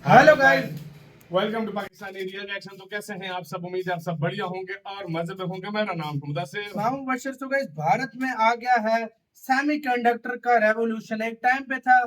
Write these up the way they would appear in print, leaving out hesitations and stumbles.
Hello guys, welcome to Pakistani real reaction. तो कैसे हैं आप सब? उम्मीद है आप सब बढ़िया होंगे और मजे में होंगे। मेरा नाम है मुदस्सिर। नाम मुबश्शिर। तो गाइस, भारत में आ गया है सेमीकंडक्टर का रेवोल्यूशन। एक टाइम पे था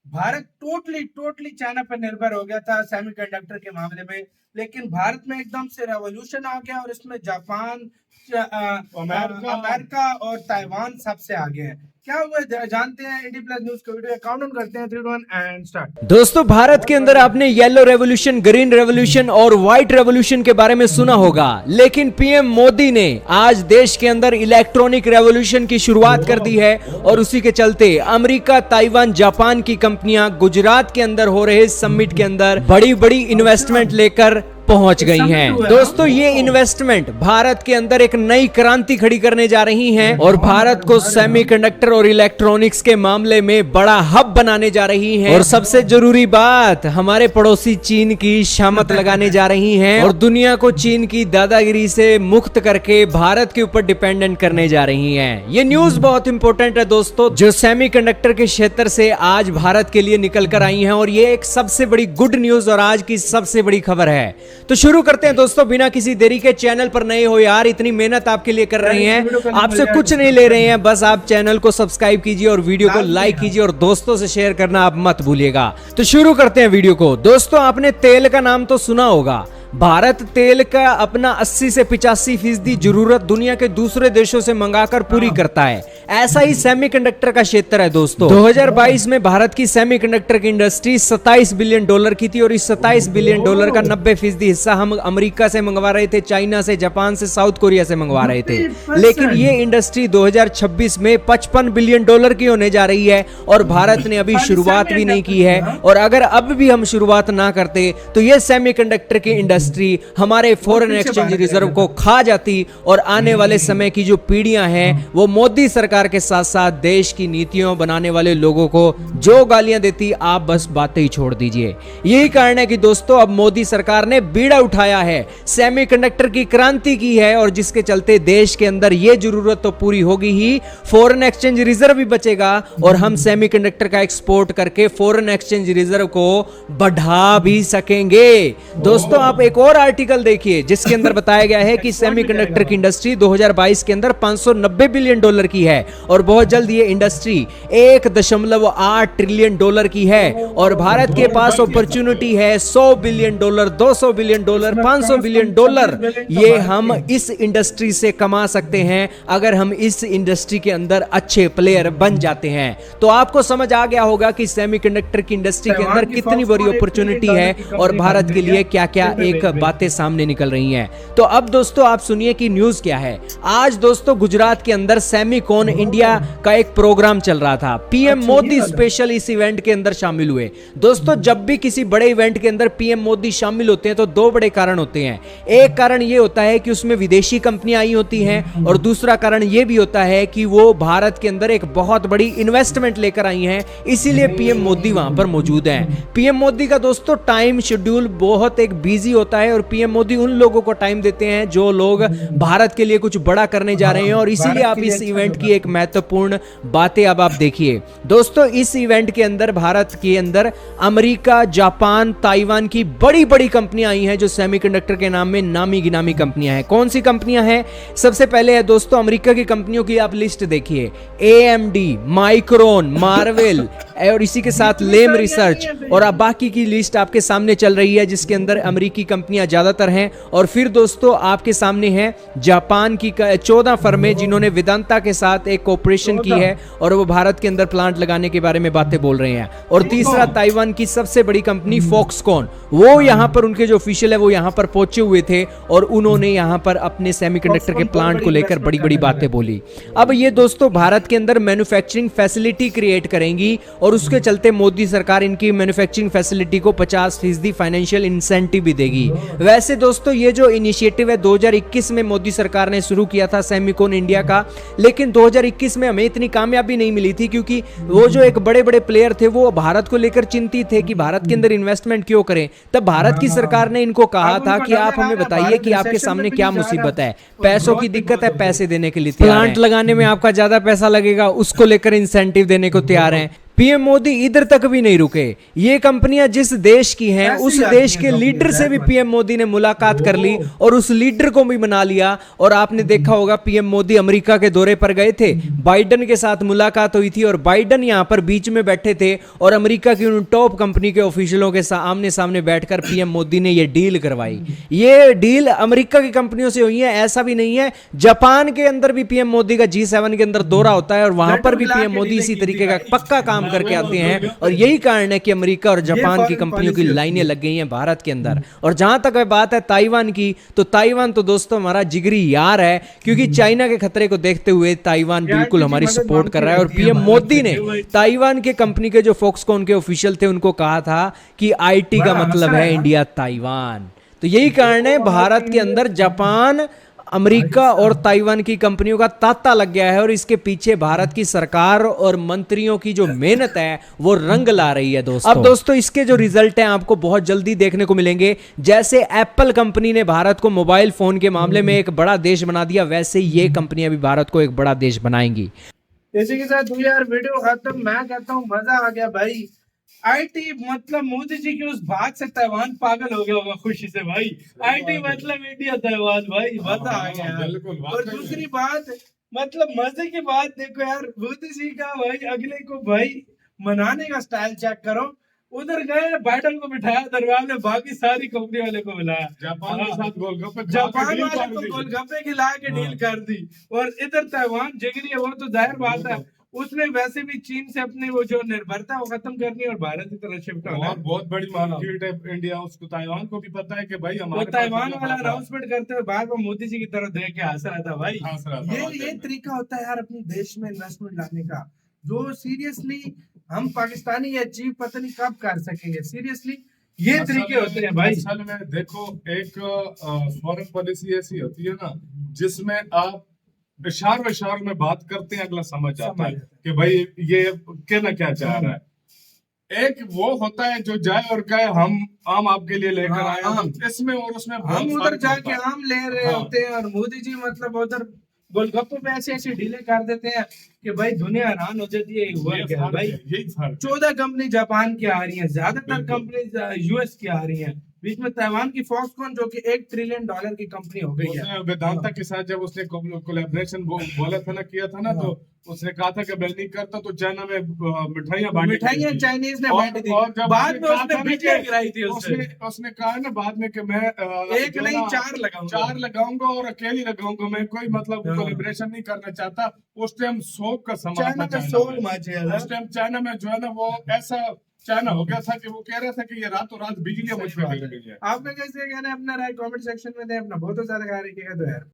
भारत टोटली चाइना पर निर्भर हो गया था सेमीकंडक्टर के मामले में, लेकिन भारत में एकदम से रेवोल्यूशन आ गया और इसमें जापान, अमेरिका और ताइवान सबसे आगे हैं। क्या हुआ जानते हैं। इंडी प्लस न्यूज को वीडियो काउंट करते हैं। 3 2 1 एंड स्टार्ट। दोस्तों, भारत के अंदर आपने येलो रेवोल्यूशन, ग्रीन रेवोल्यूशन और व्हाइट रेवोल्यूशन के बारे में सुना होगा, लेकिन पीएम मोदी ने आज देश के अंदर इलेक्ट्रॉनिक रेवोल्यूशन की शुरुआत कर दी है और उसी के चलते अमेरिका, ताइवान, जापान की कंपनियां गुजरात के अंदर हो रहे समिट के अंदर बड़ी बड़ी इन्वेस्टमेंट लेकर पहुंच गई हैं। दोस्तों, ये इन्वेस्टमेंट भारत के अंदर एक नई क्रांति खड़ी करने जा रही हैं और भारत को सेमीकंडक्टर और इलेक्ट्रॉनिक्स के मामले में बड़ा हब बनाने जा रही हैं। और सबसे जरूरी बात, हमारे पड़ोसी चीन की शामत लगाने जा रही हैं और दुनिया को चीन की दादागिरी से मुक्त करके भारत के ऊपर डिपेंडेंट करने जा रही हैं। ये न्यूज बहुत इंपॉर्टेंट है दोस्तों, जो सेमीकंडक्टर के क्षेत्र से आज भारत के लिए निकल कर आई हैं और ये एक सबसे बड़ी गुड न्यूज और आज की सबसे बड़ी खबर है। तो शुरू करते हैं दोस्तों, बिना किसी देरी के। चैनल पर नए हो यार, इतनी मेहनत आपके लिए कर रहे हैं, आपसे कुछ नहीं ले रहे हैं, बस आप चैनल को सब्सक्राइब कीजिए और वीडियो को लाइक कीजिए और दोस्तों से शेयर करना आप मत भूलिएगा। तो शुरू करते हैं वीडियो को। दोस्तों, आपने तेल का नाम तो सुना होगा। भारत तेल का अपना 80 से 85% जरूरत दुनिया के दूसरे देशों से मंगाकर पूरी करता है। ऐसा ही सेमीकंडक्टर का क्षेत्र है दोस्तों। 2022 में भारत की सेमीकंडक्टर की इंडस्ट्री 27 बिलियन डॉलर की थी और इस 27 बिलियन डॉलर का 90% हिस्सा हम अमेरिका से मंगवा रहे थे, चाइना से, जापान से, साउथ कोरिया से मंगवा रहे थे। लेकिन ये इंडस्ट्री 2026 में 55 बिलियन डॉलर की होने जा रही है और भारत ने अभी शुरुआत भी नहीं की है। और अगर अब भी हम शुरुआत ना करते तो ये सेमीकंडक्टर की इंडस्ट्री हमारे फॉरेन एक्सचेंज रिजर्व को खा जाती और आने वाले समय की जो पीढ़ियां हैं वो मोदी सरकार के साथ साथ देश की नीतियों बनाने वाले लोगों को जो गालियां देती, आप बस बातें ही छोड़ दीजिए। यही कारण है कि दोस्तों अब मोदी सरकार ने बीड़ा उठाया है, सेमीकंडक्टर की क्रांति की है और जिसके चलते देश के अंदर ये जरूरत तो पूरी होगी ही, फॉरेन एक्सचेंज रिजर्व भी बचेगा और हम सेमीकंडक्टर का एक्सपोर्ट करके फॉरेन एक्सचेंज रिजर्व को बढ़ा भी सकेंगे। दोस्तों, आप एक और आर्टिकल देखिए जिसके अंदर बताया गया है कि सेमीकंडक्टर की इंडस्ट्री 2022 के अंदर 590 बिलियन डॉलर की है और बहुत जल्द ये इंडस्ट्री 1.8 ट्रिलियन डॉलर की है और भारत के पास अपॉर्चुनिटी है 100 billion dollar, 200 billion dollar, 500 billion dollar. ये हम इस इंडस्ट्री से कमा सकते हैं अगर हम इस इंडस्ट्री के अंदर अच्छे प्लेयर बन जाते हैं। तो आपको समझ आ गया होगा कि सेमीकंडक्टर की इंडस्ट्री के अंदर कितनी बड़ी अपॉर्चुनिटी है और भारत के लिए क्या क्या एक बातें सामने निकल रही हैं। तो अब दोस्तों आप सुनिए कि न्यूज क्या है। आज दोस्तों गुजरात के अंदर सेमीकॉन इंडिया का एक प्रोग्राम चल रहा था। पीएम मोदी स्पेशल इस इवेंट के अंदर शामिल हुए। दोस्तों, जब भी किसी बड़े इवेंट के अंदर पीएम मोदी शामिल होते हैं तो दो बड़े कारण होते हैं। एक कारण यह होता है कि उसमें विदेशी कंपनियां आई होती हैं और दूसरा कारण यह भी होता है कि वो भारत के अंदर एक बहुत बड़ी इन्वेस्टमेंट लेकर आई हैं, इसीलिए पीएम मोदी वहां पर मौजूद हैं। पीएम मोदी का दोस्तों टाइम शेड्यूल बहुत एक बिजी होता है और पीएम मोदी उन लोगों को टाइम देते हैं जो लोग भारत के लिए कुछ बड़ा करने जा रहे हैं और इसीलिए आप इस इवेंट की एक महत्वपूर्ण बातें अब आप देखिए। दोस्तों, इस इवेंट के अंदर भारत के अंदर अमेरिका, जापान, ताइवान की बड़ी बड़ी कंपनियां आई हैं जो सेमीकंडक्टर के नाम में नामी गिनामी कंपनियां हैं। कौन सी कंपनियां हैं? सबसे पहले है दोस्तों अमेरिका की कंपनियों की आप लिस्ट देखिए। AMD, माइक्रोन, मार्वेल और इसी के साथ लेम रिसर्च और अब बाकी की लिस्ट आपके सामने चल रही है जिसके अंदर अमेरिकी कंपनियां ज्यादातर हैं। और फिर दोस्तों आपके सामने है जापान की 14 फर्में जिन्होंने वेदांता के साथ एक कोऑपरेशन की है और वो भारत के अंदर प्लांट लगाने के बारे में बातें बोल रहे हैं। और तीसरा ताइवान की सबसे बड़ी कंपनी फॉक्सकॉन, वो यहां पर उनके जो ऑफिशियल है वो यहां पर पहुंचे हुए थे और उन्होंने यहां पर अपने सेमीकंडक्टर के प्लांट को लेकर बड़ी बड़ी बातें बोली। अब ये दोस्तों भारत के अंदर मैन्युफैक्चरिंग फैसिलिटी क्रिएट करेंगी और उसके चलते मोदी सरकार इनकी मैन्युफैक्चरिंग फैसिलिटी को 50% फाइनेंशियल इंसेंटिव भी देगी। वैसे दोस्तों ये जो इनिशिएटिव है 2021 में मोदी सरकार ने शुरू किया था सेमीकॉन इंडिया का, लेकिन 2021 में हमें इतनी कामयाबी नहीं मिली थी क्योंकि वो जो एक बड़े बड़े प्लेयर थे वो भारत को लेकर चिंतित थे कि भारत के अंदर इन्वेस्टमेंट क्यों करें। तब भारत की सरकार ने इनको कहा था कि आप हमें बताइए कि आपके सामने क्या मुसीबत है, पैसों की दिक्कत है, पैसे देने के लिए प्लांट लगाने में आपका ज्यादा पैसा लगेगा, उसको लेकर इंसेंटिव देने को तैयार हैं। पीएम मोदी इधर तक भी नहीं रुके। ये कंपनियां जिस देश की हैं ऐसी उस आती देश हैं के कंपनी, लीडर से भी जहर पीएम मोदी ने मुलाकात कर ली और उस लीडर को भी मना लिया। और आपने देखा होगा पीएम मोदी अमेरिका के दौरे पर गए थे, बाइडन के साथ मुलाकात हुई थी और बाइडन यहां पर बीच में बैठे थे और अमेरिका की उन टॉप कंपनी के ऑफिशियलों के आमने सामने बैठकर पीएम मोदी ने यह डील करवाई। ये डील अमेरिका की कंपनियों से हुई है, ऐसा भी नहीं है। जापान के अंदर भी पीएम मोदी का G7 के अंदर दौरा होता है और वहां पर भी पीएम मोदी इसी तरीके का पक्का काम करके आते हैं। और यही कारण है कि अमेरिका और जापान की कंपनियों की लाइनें लग गई हैं भारत के अंदर। और जहां तक बात है ताइवान की, तो ताइवान तो दोस्तों हमारा जिगरी यार है, क्योंकि चाइना के खतरे को देखते हुए ताइवान बिल्कुल हमारी सपोर्ट कर रहा है। और पीएम मोदी ने ताइवान के कंपनी के जो फॉक्सकॉन के ऑफिशियल थे उनको कहा था कि आईटी का मतलब है इंडिया ताइवान। तो यही कारण है भारत के अंदर जापान, अमेरिका और ताइवान की कंपनियों का तांता लग गया है और इसके पीछे भारत की सरकार और मंत्रियों की जो मेहनत है वो रंग ला रही है दोस्तों। अब दोस्तों इसके जो रिजल्ट हैं आपको बहुत जल्दी देखने को मिलेंगे। जैसे एप्पल कंपनी ने भारत को मोबाइल फोन के मामले में एक बड़ा देश बना दिया, वैसे ये कंपनियां भी भारत को एक बड़ा देश बनाएंगी। इसी के साथ हुई यार वीडियो खत्म। मैं कहता हूँ मजा आ गया भाई। आईटी मतलब मोदी जी की उस बात से ताइवान पागल हो गया होगा खुशी से भाई। आईटी मतलब इंडिया ताइवान भाई, मजा आ गया यार। बिल्कुल, और दूसरी बात मतलब मजे की बात देखो यार, मोदी जी का भाई अगले को भाई मनाने का स्टाइल चेक करो। उधर गए बाइडन को बिठाया दरबार में, बाकी सारी कंपनी वाले को बुलाया, जापान के साथ गोलगप्पे जापान वाले को गोलगप्पे खिला के डील कर दी। और इधर ताइवान जिगरी है, वो तो जाहिर बात है उसने वैसे भी चीन से अपनी वो जो निर्भरता है वो खत्म करनी है और भारत की तरफ शिफ्ट होना है। और बहुत बड़ी मार्केट है इंडिया, उसको ताइवान को भी पता है कि भाई वो हमारे ताइवान वाला अनाउंसमेंट करते हुए बार बार मोदी जी की तरफ देख के हंस रहा था भाई। हंस रहा था, ये वाकई ये में। तरीका होता है यार अपने देश में इन्वेस्टमेंट लाने का, जो सीरियसली हम पाकिस्तानी ये अचीव पता नहीं कब कर सकेंगे। सीरियसली ये तरीके होते हैं भाई। असल में देखो एक फॉरेन पॉलिसी ऐसी होती है ना जिसमें आप इशारों में बात करते हैं, अगला समझ जाता है कि भाई ये कहना क्या चाह रहा है। एक वो होता है जो जाए और कहे हम आम आपके लिए लेकर हाँ, आए आम। हैं, इसमें और उसमें बहुत हम उधर फर्क जाके होता है। आम ले रहे हाँ। होते हैं और मोदी जी मतलब उधर गोलगप्पे पे ऐसी ऐसी डीले कर देते हैं कि भाई दुनिया हैरान हो जाती है। हुआ ये क्या है फर्क भाई? है, यही फर्क है। 14 कंपनी जापान की आ रही हैं, ज्यादातर बिल्कुल। कंपनी यूएस की आ रही हैं। बीच में ताइवान की फॉक्सकॉन जो कि $1 ट्रिलियन की कंपनी हो गई है। उसने वेदांता के साथ जब उसने कोलैबोरेशन बोला था ना, किया था ना, तो उसने कहा था कि मैं नहीं करता तो चाइना में मिठाइयां बांटी मिठाइयां थी। चाइनीज ने और- बांटी थी। और जब बाद में कहा उसने था ना बिजलियां कि गिराई थी उससे। उसने कहा ना बाद में कि मैं एक जो नहीं ना, 4 लगाऊंगा। 4 लगाऊंगा और अकेली लगाऊंगा, मैं कोई मतलब हाँ। कोलैबोरेशन नहीं करना चाहता। उस टाइम शोक का समा चाइना था में चाइना सोल में। मचे है। उस टाइम चाइना में जो है ना वो ऐसा चाइना हो गया था कि वो कह रहा था कि ये रातों रात बिजलियां मुझ पे गिर गई है। आपका कैसे कहना है अपना राय कमेंट सेक्शन में दें। अपना बहुत ज्यादा ख्याल रखिएगा। तो यार